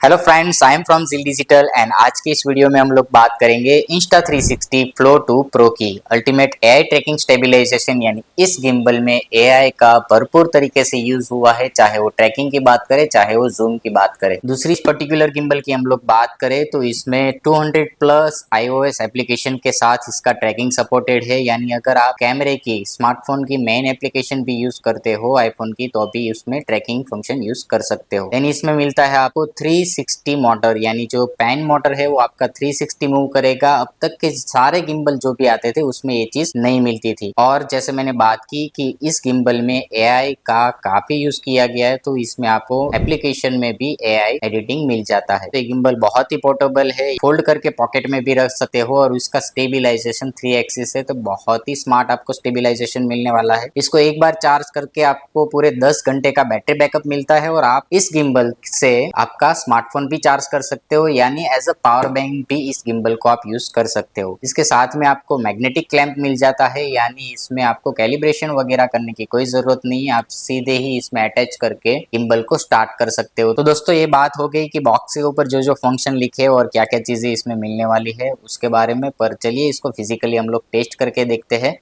Hello friends, I am from जिल digital and आज के इस वीडियो में हम लोग बात करेंगे इंस्टा 360 फ्लो 2 प्रो की अल्टीमेट एआई ट्रैकिंग स्टेबलाइजेशन। यानी इस गिम्बल में एआई का भरपूर तरीके से यूज हुआ है, चाहे वो ट्रैकिंग की बात करें चाहे वो जूम की बात करें। दूसरी इस पर्टिकुलर गिम्बल की हम लोग बात करें तो इसमें 200 प्लस iOS एप्लीकेशन के साथ इसका ट्रैकिंग सपोर्टेड है। यानी अगर आप कैमरे की स्मार्टफोन की मेन एप्लीकेशन भी यूज करते हो आईफोन की तो भी उसमें ट्रैकिंग फंक्शन यूज कर सकते हो। यानी इसमें मिलता है आपको 360 मोटर, यानी जो पैन मोटर है वो आपका 360 मूव करेगा। अब तक के सारे गिम्बल जो भी आते थे उसमें ये चीज नहीं मिलती थी। और जैसे मैंने बात की कि इस गिम्बल में एआई का काफी यूज किया गया है, तो इसमें आपको एप्लीकेशन में भी एआई एडिटिंग मिल जाता है। तो ये गिम्बल बहुत ही पोर्टेबल है, फोल्ड करके पॉकेट में भी रख सकते हो और इसका स्टेबिलाईजेशन 3 एक्सिस है, तो बहुत ही स्मार्ट आपको स्टेबिलाईजेशन मिलने वाला है। इसको एक बार चार्ज करके आपको पूरे 10 घंटे का बैटरी बैकअप मिलता है और आप इस गिम्बल से आपका स्मार्टफोन भी चार्ज कर सकते हो, यानी एज अ पावर बैंक भी इस गिम्बल को आप यूज कर सकते हो। इसके साथ में आपको मैग्नेटिक क्लैंप मिल जाता है, यानी इसमें आपको कैलिब्रेशन वगैरह करने की कोई जरूरत नहीं है, आप सीधे ही इसमें अटैच करके गिम्बल को स्टार्ट कर सकते हो। तो दोस्तों ये बात हो गई कि बॉक्स के ऊपर जो जो फंक्शन लिखे और क्या क्या चीजें इसमें मिलने वाली है उसके बारे में, पर चलिए इसको फिजिकली हम लोग टेस्ट करके देखते हैं।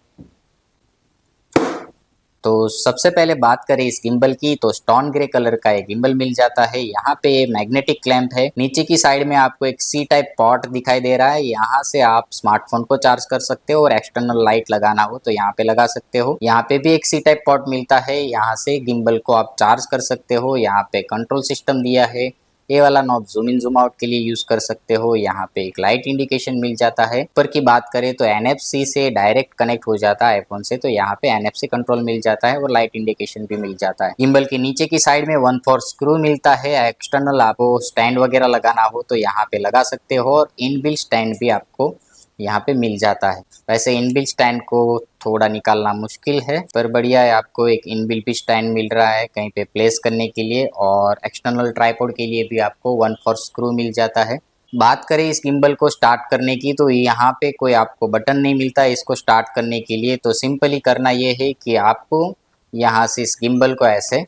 तो सबसे पहले बात करें इस गिम्बल की तो स्टोन ग्रे कलर का एक गिम्बल मिल जाता है। यहाँ पे मैग्नेटिक क्लैंप है, नीचे की साइड में आपको एक सी टाइप पॉट दिखाई दे रहा है, यहाँ से आप स्मार्टफोन को चार्ज कर सकते हो और एक्सटर्नल लाइट लगाना हो तो यहाँ पे लगा सकते हो। यहाँ पे भी एक सी टाइप पॉट मिलता है, यहाँ से गिम्बल को आप चार्ज कर सकते हो। यहाँ पे कंट्रोल सिस्टम दिया है, ये वाला knob zoom in zoom out के लिए यूज कर सकते हो। यहाँ पे एक लाइट इंडिकेशन मिल जाता है। ऊपर की बात करें तो NFC से डायरेक्ट कनेक्ट हो जाता है आईफोन से, तो यहाँ पे NFC कंट्रोल मिल जाता है और लाइट इंडिकेशन भी मिल जाता है। गिम्बल के नीचे की साइड में 1/4 स्क्रू मिलता है, एक्सटर्नल आपको स्टैंड वगैरह लगाना हो तो यहाँ पे लगा सकते हो और इनबिल्ट स्टैंड भी आपको यहाँ पे मिल जाता है। वैसे इनबिल्ट स्टैंड को थोड़ा निकालना मुश्किल है, पर बढ़िया है, आपको एक इनबिल्ट भी स्टैंड मिल रहा है कहीं पे प्लेस करने के लिए। और एक्सटर्नल ट्राइपॉड के लिए भी आपको 1/4 स्क्रू मिल जाता है। बात करें इस गिम्बल को स्टार्ट करने की तो यहाँ पे कोई आपको बटन नहीं मिलता है इसको स्टार्ट करने के लिए। तो सिंपली करना ये है कि आपको यहाँ से इस गिम्बल को ऐसे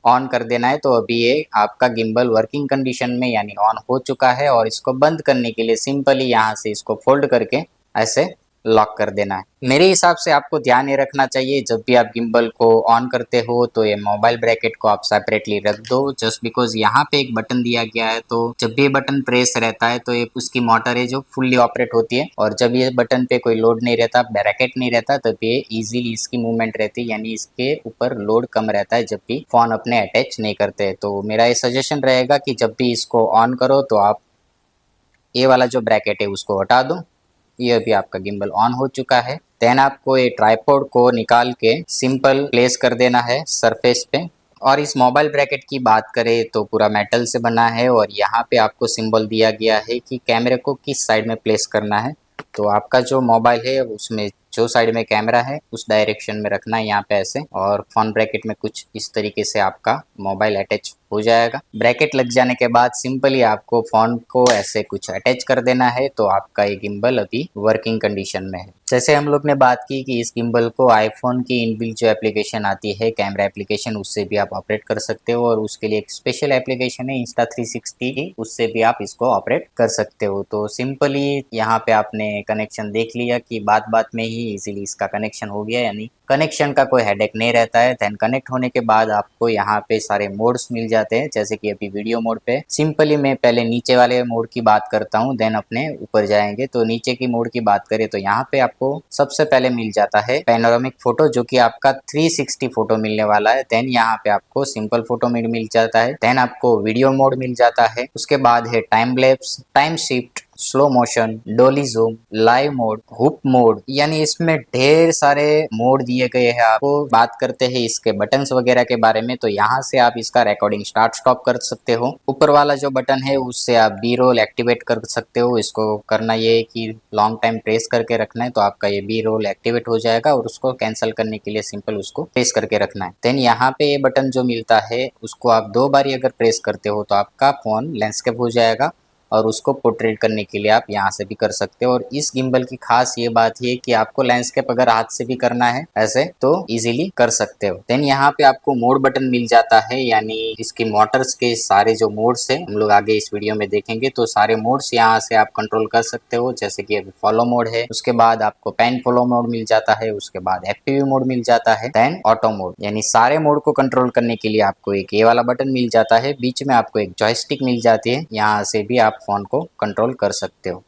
ऑन कर देना है। तो अभी ये आपका गिम्बल वर्किंग कंडीशन में यानी ऑन हो चुका है और इसको बंद करने के लिए सिंपली यहाँ से इसको फोल्ड करके ऐसे लॉक कर देना है। मेरे हिसाब से आपको ध्यान ये रखना चाहिए जब भी आप गिम्बल को ऑन करते हो तो ये मोबाइल ब्रैकेट को आप सेपरेटली रख दो, जस्ट बिकॉज यहाँ पे एक बटन दिया गया है, तो जब भी ये बटन प्रेस रहता है तो ये उसकी मोटर है जो फुल्ली ऑपरेट होती है और जब ये बटन पे कोई लोड नहीं रहता, ब्रैकेट नहीं रहता, तब ये इजीली इसकी मूवमेंट रहती है, यानी इसके ऊपर लोड कम रहता है जब भी फोन अपने अटैच नहीं करते। तो मेरा ये सजेशन रहेगा कि जब भी इसको ऑन करो तो आप ये वाला जो ब्रैकेट है उसको हटा दो। ये अभी आपका गिम्बल ऑन हो चुका है। देन आपको ये ट्राइपॉड को निकाल के सिंपल प्लेस कर देना है सरफेस पे। और इस मोबाइल ब्रैकेट की बात करें तो पूरा मेटल से बना है और यहाँ पे आपको सिंबल दिया गया है कि कैमरे को किस साइड में प्लेस करना है। तो आपका जो मोबाइल है उसमें जो साइड में कैमरा है उस डायरेक्शन में रखना है यहाँ पे ऐसे, और फोन ब्रैकेट में कुछ इस तरीके से आपका मोबाइल अटैच हो जाएगा। ब्रैकेट लग जाने के बाद सिंपली आपको फोन को ऐसे कुछ अटैच कर देना है, तो आपका ये गिम्बल अभी वर्किंग कंडीशन में है। जैसे हम लोग ने बात की कि इस गिम्बल को आईफोन की इनबिल्ट जो एप्लीकेशन आती है कैमरा एप्लीकेशन उससे भी आप ऑपरेट कर सकते हो और उसके लिए एक स्पेशल एप्लीकेशन है इंस्टा 360 की, उससे भी आप इसको ऑपरेट कर सकते हो। तो सिंपली यहाँ पे आपने कनेक्शन देख लिया कि बात बात में ही इजीली इसका कनेक्शन हो गया, यानी कनेक्शन का कोई हेडेक नहीं रहता है। देन कनेक्ट होने के बाद आपको यहाँ पे सारे मोड्स मिल जाते हैं, जैसे कि अभी वीडियो मोड पे सिंपली मैं पहले नीचे वाले मोड की बात करता हूँ, देन अपने ऊपर जाएंगे। तो नीचे की मोड की बात करें तो यहाँ पे आपको सबसे पहले मिल जाता है पैनोरामिक फोटो, जो कि आपका 360 फोटो मिलने वाला है। देन यहाँ पे आपको सिंपल फोटो मोड मिल जाता है। देन आपको वीडियो मोड मिल जाता है। उसके बाद है time lapse, time shift, slow motion, dolly zoom, live mode, हुप मोड, यानी इसमें ढेर सारे मोड दिए गए हैं। आपको बात करते हैं इसके बटन्स वगैरह के बारे में, तो यहाँ से आप इसका रिकॉर्डिंग स्टार्ट स्टॉप कर सकते हो। ऊपर वाला जो बटन है उससे आप बी रोल एक्टिवेट कर सकते हो। इसको करना ये है कि लॉन्ग टाइम प्रेस करके रखना है, तो आपका ये बी रोल एक्टिवेट हो जाएगा और उसको कैंसिल करने के लिए सिंपल उसको प्रेस करके रखना है। देन यहाँ पे ये बटन जो मिलता है उसको आप 2 बार अगर प्रेस करते हो तो आपका फोन लैंडस्केप हो जाएगा और उसको पोर्ट्रेट करने के लिए आप यहाँ से भी कर सकते हो। और इस गिम्बल की खास ये बात है कि आपको लैंडस्केप अगर हाथ से भी करना है ऐसे तो इजीली कर सकते हो। देन यहाँ पे आपको मोड बटन मिल जाता है, यानी इसकी मोटर्स के सारे जो मोड्स है हम लोग आगे इस वीडियो में देखेंगे, तो सारे मोड्स यहाँ से आप कंट्रोल कर सकते हो। जैसे कि अभी फॉलो मोड है, उसके बाद आपको पैन फॉलो मोड मिल जाता है, उसके बाद एफपीवी मोड मिल जाता है, देन ऑटो मोड, यानी सारे मोड को कंट्रोल करने के लिए आपको एक ये वाला बटन मिल जाता है। बीच में आपको एक जॉयस्टिक मिल जाती है, यहाँ से भी आप फोन को कंट्रोल कर सकते हो।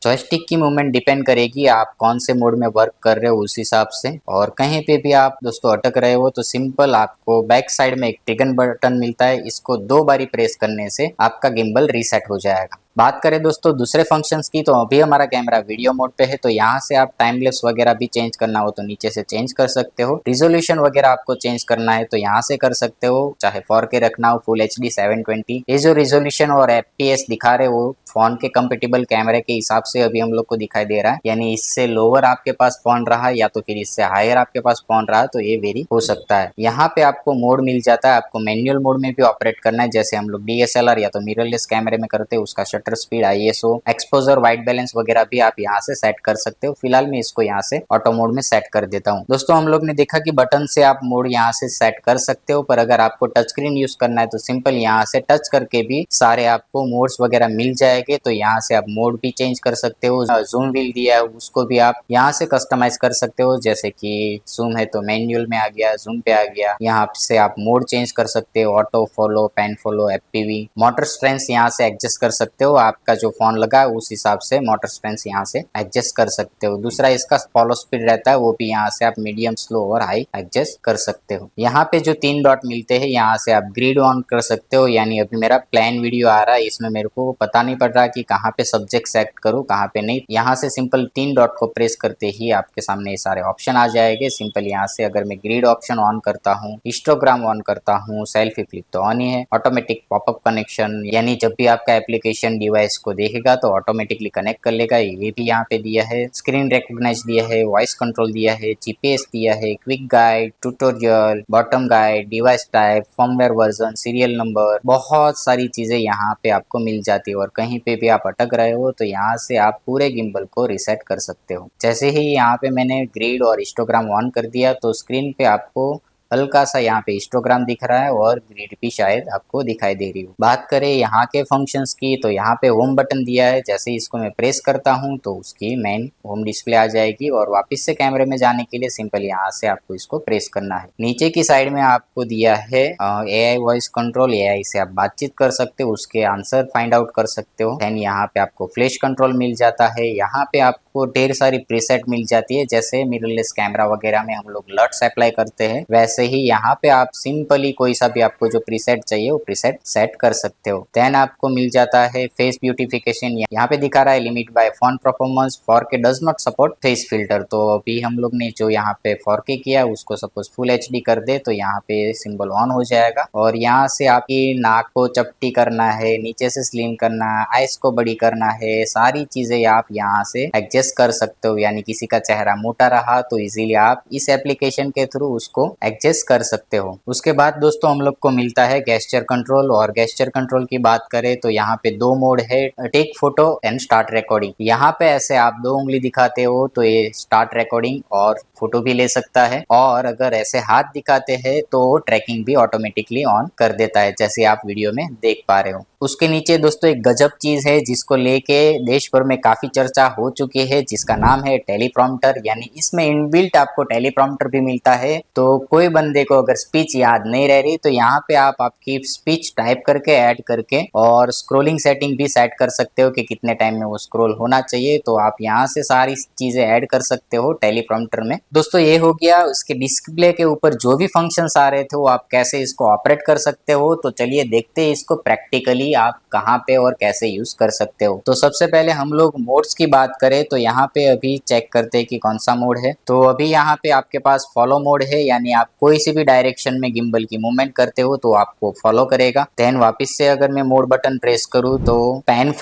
जॉयस्टिक की मूवमेंट डिपेंड करेगी आप कौन से मोड में वर्क कर रहे हो उस हिसाब से। और कहीं पे भी आप दोस्तों अटक रहे हो तो सिंपल आपको बैक साइड में एक ट्रिगर बटन मिलता है, इसको 2 बारी प्रेस करने से आपका गिम्बल रीसेट हो जाएगा। बात करें दोस्तों दूसरे फंक्शंस की, तो अभी हमारा कैमरा वीडियो मोड पे है, तो यहाँ से आप टाइम लैप्स वगैरह भी चेंज करना हो तो नीचे से चेंज कर सकते हो। रिजोल्यूशन वगैरह आपको चेंज करना है तो यहाँ से कर सकते हो, चाहे 4K रखना हो, फुल HD 720। ये जो रिजोल्यूशन और FPS दिखा रहे हो फोन के कंपेटेबल कैमरे के हिसाब से अभी हम लोग को दिखाई दे रहा है, यानी इससे लोअर आपके पास फोन रहा या तो फिर इससे हायर आपके पास फोन रहा तो ये वेरी हो सकता है। यहाँ पे आपको मोड मिल जाता है, आपको मैनुअल मोड में भी ऑपरेट करना है, जैसे हम लोग DSLR या तो मिररलेस कैमरे में करते हैं, उसका shutter speed, ISO, exposure, white balance वगैरह भी आप यहाँ से सेट कर सकते हो। फिलहाल मैं इसको यहाँ से ऑटो मोड में सेट कर देता हूँ। दोस्तों हम लोग ने देखा कि बटन से आप मोड यहाँ से सेट कर सकते हो, पर अगर आपको टच स्क्रीन यूज करना है तो सिंपल यहाँ से टच करके भी सारे आपको मोड्स वगैरह मिल जाएंगे। तो यहाँ से आप मोड भी चेंज कर सकते हो, जूम व्हील दिया है उसको भी आप यहाँ से कस्टमाइज कर सकते हो, जैसे कि जूम है तो मैनुअल में आ गया, जूम पे आ गया, यहाँ से आप मोड चेंज कर सकते हो, auto follow, pan follow, FPV, motor strength यहाँ से एडजस्ट कर सकते हो, आपका जो फोन लगा है उस हिसाब से मोटर स्ट्रेंथ यहाँ से एडजस्ट कर सकते हो। दूसरा इसका फॉलो स्पीड रहता है, वो भी यहाँ से आप मीडियम, स्लो और हाई एडजस्ट कर सकते हो। यहाँ पे जो 3 डॉट मिलते हैं यहाँ से आप ग्रिड ऑन कर सकते हो, यानी अभी मेरा प्लान वीडियो आ रहा है, इसमें मेरे को पता नहीं पड़ रहा कि कहाँ पे सब्जेक्ट सेलेक्ट करूँ कहाँ पे नहीं। यहाँ से सिंपल 3 डॉट को प्रेस करते ही आपके सामने ये सारे ऑप्शन आ जाएंगे। सिंपल यहाँ से अगर मैं ग्रिड ऑप्शन ऑन करता हूँ, हिस्टोग्राम ऑन करता हूँ, सेल्फी फ्लिप तो ऑन ही है, ऑटोमेटिक पॉपअप कनेक्शन, यानी जब भी आपका एप्लीकेशन डिवाइस को देखेगा तो ऑटोमेटिकली कनेक्ट कर लेगा, ये भी यहाँ पे दिया है। स्क्रीन रिकॉग्नाइज दिया है, वॉइस कंट्रोल दिया है, GPS दिया है, quick guide, tutorial, bottom guide, device type, firmware version, serial number, बहुत सारी चीजें यहाँ पे आपको मिल जाती है। और कहीं पे भी आप अटक रहे हो तो यहाँ से आप पूरे गिम्बल को रिसेट कर सकते हो। जैसे ही यहाँ पे मैंने ग्रिड और हिस्टोग्राम ऑन कर दिया तो स्क्रीन पे आपको हल्का सा यहाँ पे हिस्टोग्राम दिख रहा है और ग्रिड भी शायद आपको दिखाई दे रही हो। बात करें यहाँ के फंक्शंस की, तो यहाँ पे होम बटन दिया है, जैसे इसको मैं प्रेस करता हूँ तो उसकी मेन होम डिस्प्ले आ जाएगी और वापस से कैमरे में जाने के लिए सिंपल यहाँ से आपको इसको प्रेस करना है। नीचे की साइड में आपको दिया है AI वॉइस कंट्रोल, AI से आप बातचीत कर सकते हो, उसके आंसर फाइंड आउट कर सकते हो। देन यहाँ पे आपको फ्लैश कंट्रोल मिल जाता है, यहाँ पे आपको ढेर सारी प्रीसेट मिल जाती है, जैसे मिररलेस कैमरा वगैरह में हम लोग लट्स अप्लाई करते हैं वैसे ही यहाँ पे आप सिंपली कोई सा भी आपको जो प्रीसेट चाहिए वो प्रीसेट सेट कर सकते हो। देन आपको मिल जाता है फेस ब्यूटिफिकेशन, यहाँ पे दिखा रहा है limit by phone performance, 4K does not support face filter. तो अभी हम लोग ने जो यहाँ पे 4K किया उसको सपोज फुल HD कर दे तो यहाँ पे सिंबल ऑन हो जाएगा। और यहाँ से आपकी नाक को चपटी करना है, नीचे से स्लिम करना है, आइस को बड़ी करना है, सारी चीजें आप यहाँ से एडजस्ट कर सकते हो। यानी किसी का चेहरा मोटा रहा तो इजीली आप इस एप्लीकेशन के थ्रू उसको एडजस्ट कर सकते हो। उसके बाद दोस्तों हम लोग को मिलता है गेस्चर कंट्रोल, और गेस्चर कंट्रोल की बात करें तो यहाँ पे 2 मोड है, take photo and start recording. यहाँ पे ऐसे आप 2 उंगली दिखाते हो तो ये स्टार्ट रिकॉर्डिंग और फोटो भी ले सकता है, और अगर ऐसे हाथ दिखाते हैं तो ट्रैकिंग भी ऑटोमेटिकली ऑन कर देता है, जैसे आप वीडियो में देख पा रहे हो। उसके नीचे दोस्तों एक गजब चीज है जिसको लेके देश भर में काफी चर्चा हो चुकी है, जिसका नाम है टेलीप्रॉम्प्टर, यानी इसमें इनबिल्ट आपको टेलीप्रॉम्प्टर भी मिलता है। तो कोई बंदे को अगर स्पीच याद नहीं रह रही तो यहाँ पे आप आपकी स्पीच टाइप करके ऐड करके और स्क्रोलिंग सेटिंग भी सेट कर सकते हो कि कितने टाइम में वो स्क्रोल होना चाहिए, तो आप यहाँ से सारी चीजें ऐड कर सकते हो टेलीप्रॉम्प्टर में। दोस्तों ये हो गया, उसके डिस्प्ले के ऊपर जो भी फंक्शंस आ रहे थे वो आप कैसे इसको ऑपरेट कर सकते हो। तो चलिए देखते हैं इसको प्रैक्टिकली आप कहाँ पे और कैसे यूज कर सकते हो। तो सबसे पहले हम लोग मोड्स की बात करें तो यहाँ पे अभी चेक करते हैं कि कौन सा मोड है। तो अभी यहाँ पे आपके पास फॉलो मोड है, यानी आप कोई सी भी डायरेक्शन में गिम्बल की मूवमेंट करते हो तो आपको फॉलो करेगा। देन वापस से अगर मैं मोड बटन प्रेस करूँ तो पैन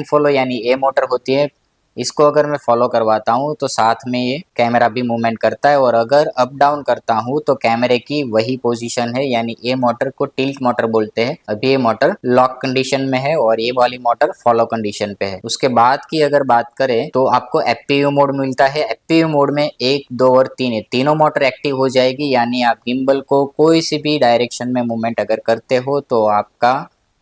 फॉलो यानी ए मोटर होती है, इसको अगर मैं फॉलो करवाता हूँ तो साथ में ये कैमरा भी मूवमेंट करता है, और अगर अप डाउन करता हूँ तो कैमरे की वही पोजीशन है, यानी ये मोटर को टिल्ट मोटर बोलते हैं। अभी ये मोटर लॉक कंडीशन में है और ये वाली मोटर फॉलो कंडीशन पे है। उसके बाद की अगर बात करें तो आपको एफपीयू मोड मिलता है। एफपीयू मोड में 1, 2 और 3 तीनों मोटर एक्टिव हो जाएगी, यानी आप गिम्बल को कोई सी भी डायरेक्शन में मूवमेंट अगर करते हो तो आपका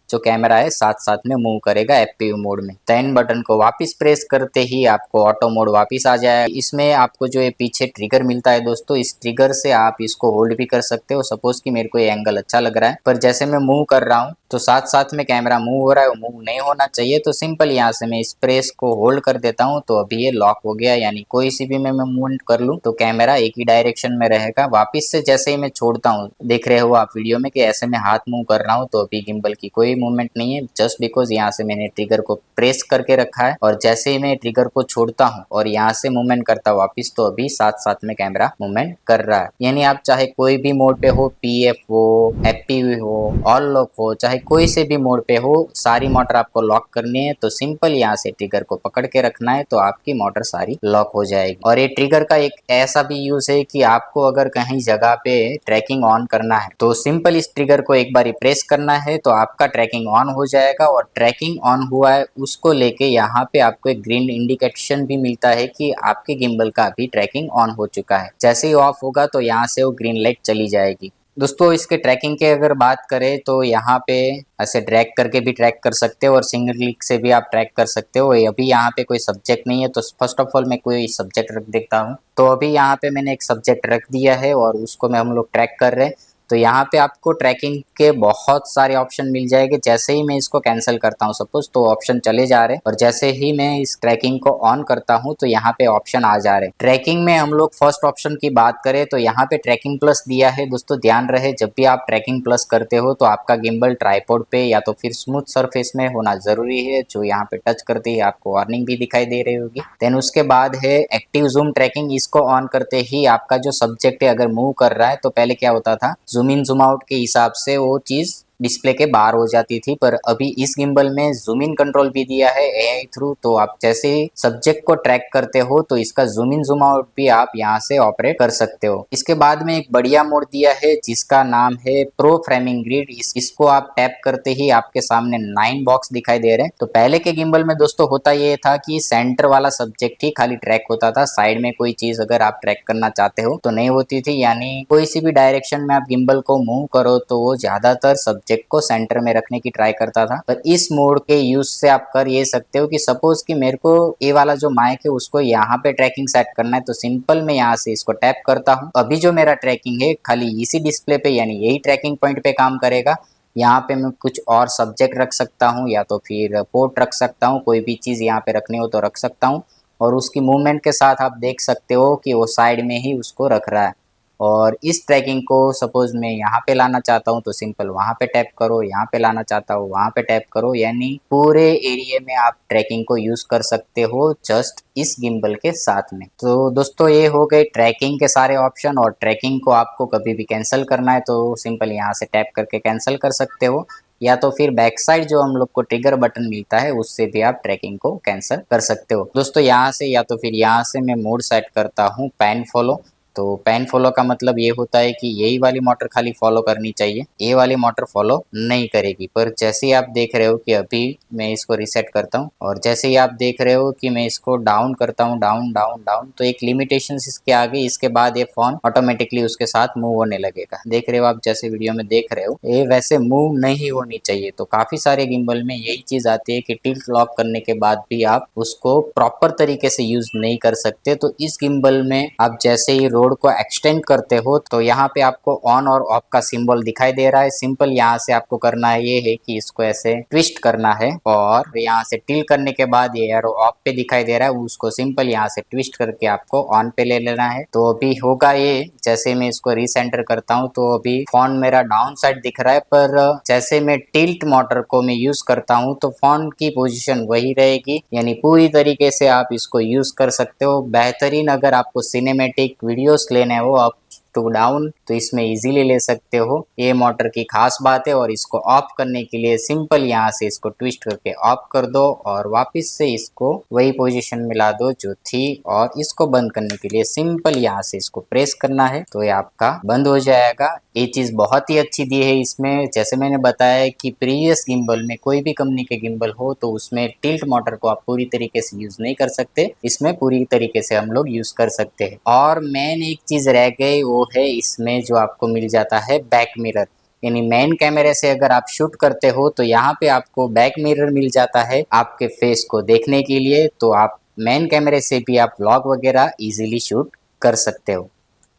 जो कैमरा है साथ साथ में मूव करेगा एफपीयू मोड में। 10 बटन को वापस प्रेस करते ही आपको ऑटो मोड वापस आ जाएगा। इसमें आपको जो ये पीछे ट्रिगर मिलता है दोस्तों, इस ट्रिगर से आप इसको होल्ड भी कर सकते हो। सपोज कि मेरे को ये एंगल अच्छा लग रहा है, पर जैसे मैं मूव कर रहा हूँ तो साथ साथ में कैमरा मूव हो रहा है, वो मूव नहीं होना चाहिए। तो सिंपल यहाँ से मैं इस प्रेस को होल्ड कर देता हूँ तो अभी ये लॉक हो गया, यानी कोई सी भी मैं मूवमेंट कर लूँ तो कैमरा एक ही डायरेक्शन में रहेगा। वापिस से जैसे ही मैं छोड़ता हूँ, देख रहे हो आप वीडियो में कि ऐसे मैं हाथ मूव कर रहा हूँ तो अभी गिम्बल की कोई मूवमेंट नहीं है, जस्ट बिकॉज यहाँ से मैंने ट्रिगर को प्रेस करके रखा है। और जैसे ही मैं ट्रिगर को छोड़ता हूँ और यहाँ से मूवमेंट करता हूँ वापिस, तो अभी साथ साथ में कैमरा मूवमेंट कर रहा है। यानी आप चाहे कोई भी मोड पे हो, पीएफ हो, एफपीवी हो, ऑल लॉक हो, चाहे कोई से भी मोड पे हो, सारी मोटर आपको लॉक करनी है तो सिंपल यहाँ से ट्रिगर को पकड़ के रखना है तो आपकी मोटर सारी लॉक हो जाएगी। और ये ट्रिगर का एक ऐसा भी यूज है कि आपको अगर कहीं जगह पे ट्रैकिंग ऑन करना है तो सिंपल इस ट्रिगर को एक बार प्रेस करना है तो आपका ट्रैकिंग ऑन हो जाएगा। और ट्रैकिंग ऑन हुआ है उसको लेके यहाँ पे आपको एक ग्रीन इंडिकेशन भी मिलता है कि आपके गिम्बल का अभी ट्रैकिंग ऑन हो चुका है। जैसे ही ऑफ होगा तो यहाँ से वो ग्रीन लाइट चली जाएगी। दोस्तों इसके ट्रैकिंग के अगर बात करें तो यहाँ पे ऐसे ड्रैग करके भी ट्रैक कर सकते हो और सिंगल क्लिक से भी आप ट्रैक कर सकते हो। अभी यहाँ पे कोई सब्जेक्ट नहीं है तो फर्स्ट ऑफ ऑल मैं कोई सब्जेक्ट रख देता हूँ। तो अभी यहाँ पे मैंने एक सब्जेक्ट रख दिया है और उसको मैं हम लोग ट्रैक कर रहे हैं। तो यहाँ पे आपको ट्रैकिंग के बहुत सारे ऑप्शन मिल जाएंगे। जैसे ही मैं इसको कैंसिल करता हूँ सपोज, तो ऑप्शन चले जा रहे हैं, और जैसे ही मैं इस ट्रैकिंग को ऑन करता हूँ तो यहाँ पे ऑप्शन आ जा रहे हैं। ट्रैकिंग में हम लोग फर्स्ट ऑप्शन की बात करें तो यहाँ पे ट्रैकिंग प्लस दिया है। दोस्तों ध्यान रहे, जब भी आप ट्रैकिंग प्लस करते हो तो आपका गिम्बल ट्राइपॉड पे या तो फिर स्मूथ सरफेस में होना जरूरी है, जो यहाँ पे टच करते ही आपको वार्निंग भी दिखाई दे रही होगी। देन उसके बाद है एक्टिव जूम ट्रैकिंग। इसको ऑन करते ही आपका जो सब्जेक्ट है अगर मूव कर रहा है, तो पहले क्या होता था, जूम इन जूम आउट के हिसाब से वो चीज डिस्प्ले के बाहर हो जाती थी, पर अभी इस गिम्बल में जूम इन कंट्रोल भी दिया है एआई थ्रू। तो आप जैसे ही सब्जेक्ट को ट्रैक करते हो तो इसका जूम इन जूम आउट भी आप यहाँ से ऑपरेट कर सकते हो। इसके बाद में एक बढ़िया मोड दिया है जिसका नाम है प्रो फ्रेमिंग ग्रिड। इसको आप टैप करते ही आपके सामने 9 बॉक्स दिखाई दे रहे हैं। तो पहले के गिम्बल में दोस्तों होता ये था कि सेंटर वाला सब्जेक्ट ही खाली ट्रैक होता था, साइड में कोई चीज अगर आप ट्रैक करना चाहते हो तो नहीं होती थी। यानी कोई सी भी डायरेक्शन में आप गिम्बल को मूव करो तो वो ज्यादातर सब्जेक्ट को सेंटर में रखने की ट्राई करता था। पर इस मोड के यूज से आप कर ये सकते हो कि सपोज कि मेरे को ये वाला जो माइक है उसको यहाँ पे ट्रैकिंग सेट करना है, तो सिंपल मैं यहाँ से इसको टैप करता हूँ। अभी जो मेरा ट्रैकिंग है खाली इसी डिस्प्ले पे, यानी यही ट्रैकिंग पॉइंट पे काम करेगा। यहाँ पे मैं कुछ और सब्जेक्ट रख सकता हूँ या तो फिर पोर्ट रख सकता हूँ, कोई भी चीज यहाँ पे रखनी हो तो रख सकता हूँ। और उसकी मूवमेंट के साथ आप देख सकते हो कि वो साइड में ही उसको रख रहा है। और इस ट्रैकिंग को सपोज मैं यहाँ पे लाना चाहता हूँ तो सिंपल वहाँ पे टैप करो, यहाँ पे लाना चाहता हूँ वहाँ पे टैप करो, यानी पूरे एरिया में आप ट्रैकिंग को यूज कर सकते हो जस्ट इस गिम्बल के साथ में। तो दोस्तों ये हो गए ट्रैकिंग के सारे ऑप्शन। और ट्रैकिंग को आपको कभी भी कैंसिल करना है तो सिंपल यहाँ से टैप करके कैंसिल कर सकते हो, या तो फिर बैक साइड जो हम लोग को ट्रिगर बटन मिलता है उससे भी आप ट्रैकिंग को कैंसिल कर सकते हो। दोस्तों यहाँ से या तो फिर यहाँ से मैं मोड सेट करता हूँ पैन फॉलो। तो पैन फॉलो का मतलब ये होता है कि यही वाली मोटर खाली फॉलो करनी चाहिए, ये वाली मोटर फॉलो नहीं करेगी। पर जैसे ही आप देख रहे हो कि अभी मैं इसको रीसेट करता हूँ और जैसे ही आप देख रहे हो कि मैं इसको डाउन करता हूँ, डाउन डाउन डाउन, तो एक लिमिटेशन इसके आगे, इसके बाद ये फोन ऑटोमेटिकली उसके साथ मूव होने लगेगा। देख रहे हो आप, जैसे वीडियो में देख रहे हो ये वैसे मूव नहीं होनी चाहिए। तो काफी सारे गिम्बल में यही चीज आती है कि टिल्ट लॉक करने के बाद भी आप उसको प्रॉपर तरीके से यूज नहीं कर सकते। तो इस गिम्बल में आप जैसे ही रोड को एक्सटेंड करते हो तो यहाँ पे आपको ऑन और ऑफ का सिंबल दिखाई दे रहा है। सिंपल यहाँ से आपको करना है ये है कि इसको ऐसे ट्विस्ट करना है और यहाँ से टिल करने के बाद ये एरो ऑफ पे दिखाई दे रहा है, उसको सिंपल यहाँ से ट्विस्ट करके आपको ऑन पे ले लेना है। तो अभी होगा ये, जैसे मैं इसको रीसेंटर करता हूँ तो अभी फोन मेरा डाउन साइड दिख रहा है, पर जैसे मैं टिल्ट मोटर को मैं यूज करता हूँ तो फोन की पोजीशन वही रहेगी। यानी पूरी तरीके से आप इसको यूज कर सकते हो। बेहतरीन अगर आपको सिनेमेटिक वीडियोस लेने हो, आप टू डाउन तो इसमें इजीली ले सकते हो। ये मोटर की खास बात है। और इसको ऑफ करने के लिए सिंपल यहाँ से इसको ट्विस्ट करके ऑफ कर दो और वापस से इसको वही पोजीशन में ला दो जो थी। और इसको बंद करने के लिए सिंपल यहाँ से इसको प्रेस करना है तो ये आपका बंद हो जाएगा। ये चीज बहुत ही अच्छी दी है इसमें। जैसे मैंने बताया कि प्रीवियस गिम्बल में कोई भी कंपनी के गिम्बल हो तो उसमें टिल्ट मोटर को आप पूरी तरीके से यूज नहीं कर सकते, इसमें पूरी तरीके से हम लोग यूज कर सकते हैं। और मेन एक चीज रह गई वो है इसमें जो आपको मिल जाता है बैक मिरर, यानी मेन कैमरे से अगर आप शूट करते हो तो यहाँ पे आपको बैक मिरर मिल जाता है आपके फेस को देखने के लिए। तो आप मेन कैमरे से भी आप व्लॉग वगैरह इजीली शूट कर सकते हो।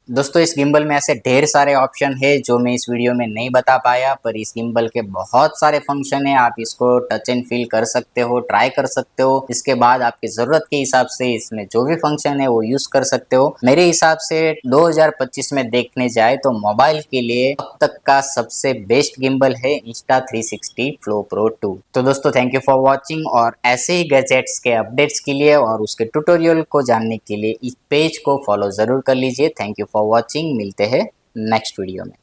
दोस्तों इस गिम्बल में ऐसे ढेर सारे ऑप्शन है जो मैं इस वीडियो में नहीं बता पाया, पर इस गिम्बल के बहुत सारे फंक्शन है। आप इसको टच एंड फील कर सकते हो, ट्राई कर सकते हो। इसके बाद आपकी ज़रूरत के हिसाब से इसमें जो भी फंक्शन है वो यूज़ कर सकते हो। मेरे हिसाब से 2025 में देखने जाए तो मोबाइल के लिए अब तक का सबसे बेस्ट गिम्बल है Insta360 Flow Pro 2। तो दोस्तों थैंक यू फॉर वॉचिंग। और ऐसे ही गैजेट्स के अपडेट्स के लिए और उसके ट्यूटोरियल को जानने के लिए इस पेज को फॉलो ज़रूर कर लीजिए। Thank you for watching. मिलते हैं नेक्स्ट वीडियो में।